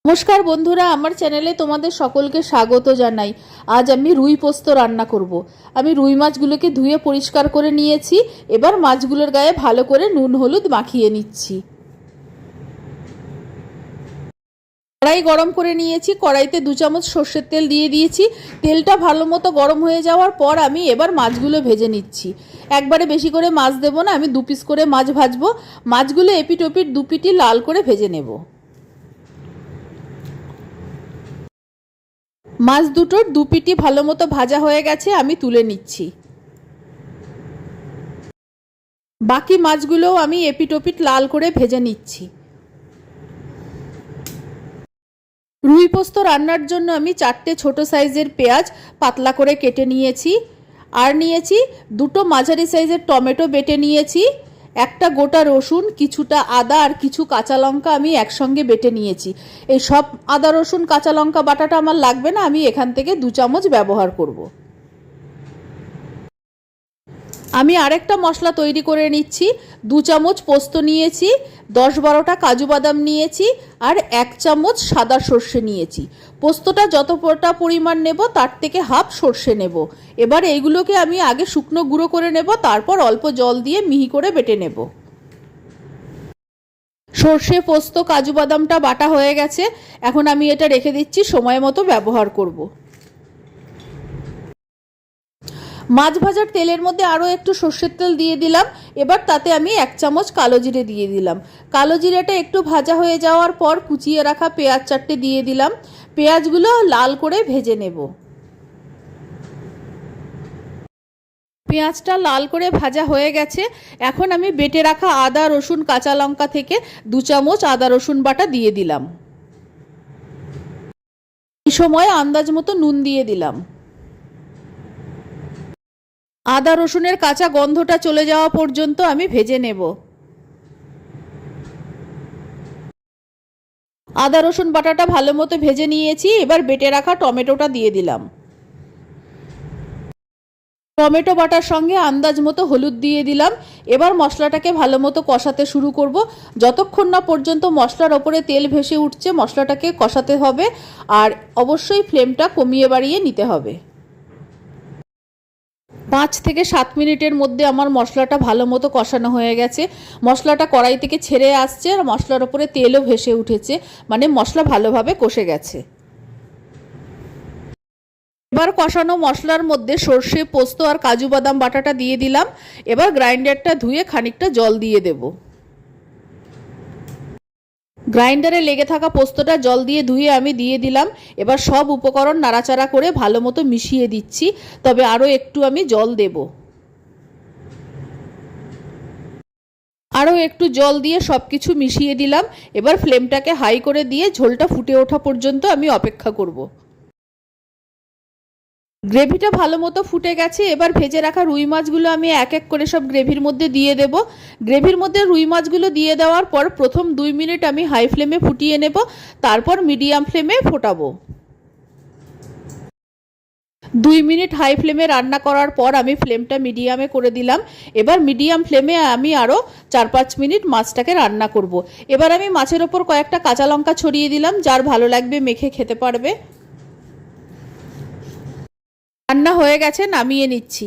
নমস্কার বন্ধুরা, আমার চ্যানেলে তোমাদের সকলকে স্বাগত জানাই। আজ আমি রুই পোস্ত রান্না করব। আমি রুই মাছগুলোকে ধুয়ে পরিষ্কার করে নিয়েছি। এবার মাছগুলোর গায়ে ভালো করে নুন হলুদ মাখিয়ে নিচ্ছি। কড়াই গরম করে নিয়েছি। কড়াইতে 2 চামচ সর্ষের তেল দিয়ে দিয়েছি। তেলটা ভালো মতো গরম হয়ে যাওয়ার পর আমি এবার মাছগুলো ভেজে নিচ্ছি। একবারে বেশি করে মাছ দেবো না, আমি 2 পিস করে মাছ ভাজবো। মাছগুলো এপিট ওপিট 2 পিটি লাল করে ভেজে নেব। মাছ দুটোর 2 পিটি ভালো মতো ভাজা হয়ে গেছে, আমি তুলে নিচ্ছি। বাকি মাছগুলোও আমি এপিট ওপিট লাল করে ভেজে নিচ্ছি। রুই পোস্ত রান্নার জন্য আমি 4টে ছোট সাইজের পেঁয়াজ পাতলা করে কেটে নিয়েছি। আর নিয়েছি 2টো মাঝারি সাইজের টমেটো বেটে নিয়েছি। একটা গোটা রসুন, কিছুটা আদা আর কিছু কাঁচা লঙ্কা আমি একসঙ্গে বেটে নিয়েছি। এই সব আদা রসুন কাঁচা লঙ্কা বাটাটা আমার লাগবে না, আমি এখান থেকে 2 চামচ ব্যবহার করব। আমি আরেকটা মশলা তৈরি করে নিচ্ছি। 2 চামচ পোস্ত নিয়েছি, 10-12টা কাজু বাদাম নিয়েছি আর 1 চামচ সাদা সর্ষে নিয়েছি। পোস্তটা যতটা পরিমাণ নেব তার থেকে হাফ সর্ষে নেব। এবার এইগুলোকে আমি আগে শুকনো গুঁড়ো করে নেব, তারপর অল্প জল দিয়ে মিহি করে বেটে নেব। সর্ষে পোস্ত কাজু বাদামটা বাটা হয়ে গেছে। এখন আমি এটা রেখে দিচ্ছি, সময় মতো ব্যবহার করব। মাছ ভাজার তেলের মধ্যে আরও একটু সর্ষের তেল দিয়ে দিলাম। এবার তাতে আমি 1 চামচ কালো জিরে দিয়ে দিলাম। কালো জিরেটা একটু ভাজা হয়ে যাওয়ার পর কুচিয়ে রাখা পেঁয়াজ 4টে দিয়ে দিলাম। পেঁয়াজগুলো লাল করে ভেজে নেব। পেঁয়াজটা লাল করে ভাজা হয়ে গেছে। এখন আমি বেটে রাখা আদা রসুন কাঁচা লঙ্কা থেকে 2 চামচ আদা রসুন বাটা দিয়ে দিলাম। এই সময় আন্দাজ মতো নুন দিয়ে দিলাম। আদা রসুনের কাঁচা গন্ধটা চলে যাওয়া পর্যন্ত আমি ভেজে নেব। আদা রসুন বাটাটা ভালো মতো ভেজে নিয়েছি। এবার বেটে রাখা টমেটোটা দিয়ে দিলাম। টমেটো বাটার সঙ্গে আন্দাজ মতো হলুদ দিয়ে দিলাম। এবার মশলাটাকে ভালো মতো কষাতে শুরু করব। যতক্ষণ না পর্যন্ত মশলার ওপরে তেল ভেসে উঠছে মশলাটাকে কষাতে হবে, আর অবশ্যই ফ্লেমটা কমিয়ে বাড়িয়ে নিতে হবে। 5 থেকে 7 মিনিটের মধ্যে আমার মশলাটা ভালো মতো কষানো হয়ে গেছে। মশলাটা কড়াই থেকে ছেড়ে আসছে আর মশলার ওপরে তেলও ভেসে উঠেছে, মানে মশলা ভালোভাবে কষে গেছে। এবার কষানো মশলার মধ্যে সর্ষে পোস্ত আর কাজু বাদাম বাটাটা দিয়ে দিলাম। এবার গ্রাইন্ডারটা ধুয়ে খানিকটা জল দিয়ে দেব। গ্রাইন্ডারে লেগে থাকা পোস্তটা জল দিয়ে ধুয়ে আমি দিয়ে দিলাম। এবার সব উপকরণ নাড়াচাড়া করে ভালো মতো মিশিয়ে দিচ্ছি, তবে আরও একটু আমি জল দেব। আরও একটু জল দিয়ে সব কিছু মিশিয়ে দিলাম। এবার ফ্লেমটাকে হাই করে দিয়ে ঝোলটা ফুটে ওঠা পর্যন্ত আমি অপেক্ষা করব। গ্রেভিটা ভালো মতো ফুটে গেছে। এবার ভেজে রাখা রুই মাছগুলো আমি এক এক করে সব গ্রেভির মধ্যে দিয়ে দেব। গ্রেভির মধ্যে রুই মাছগুলো দিয়ে দেওয়ার পর প্রথম 2 মিনিট আমি হাই ফ্লেমে ফুটিয়ে নেব, তারপর মিডিয়াম ফ্লেমে ফোটাবো। 2 মিনিট হাই ফ্লেমে রান্না করার পর আমি ফ্লেমটা মিডিয়ামে করে দিলাম। এবার মিডিয়াম ফ্লেমে আমি আরও 4-5 মিনিট মাছটাকে রান্না করব। এবার আমি মাছের ওপর কয়েকটা কাঁচা লঙ্কা ছড়িয়ে দিলাম, যার ভালো লাগবে মেখে খেতে পারবে। রান্না হয়ে গেছে, নামিয়ে নিচ্ছি।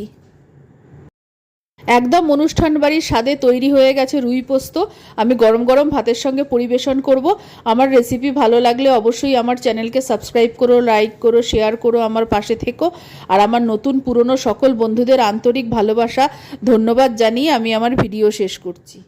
একদম অনুষ্ঠান বাড়ির স্বাদে তৈরি হয়ে গেছে রুই পোস্ত। আমি গরম গরম ভাতের সঙ্গে পরিবেশন করব। আমার রেসিপি ভালো লাগলে অবশ্যই আমার চ্যানেলকে সাবস্ক্রাইব করো, লাইক করো, শেয়ার করো, আমার পাশে থেকো। আর আমার নতুন পুরনো সকল বন্ধুদের আন্তরিক ভালোবাসা ধন্যবাদ জানিয়ে আমি আমার ভিডিও শেষ করছি।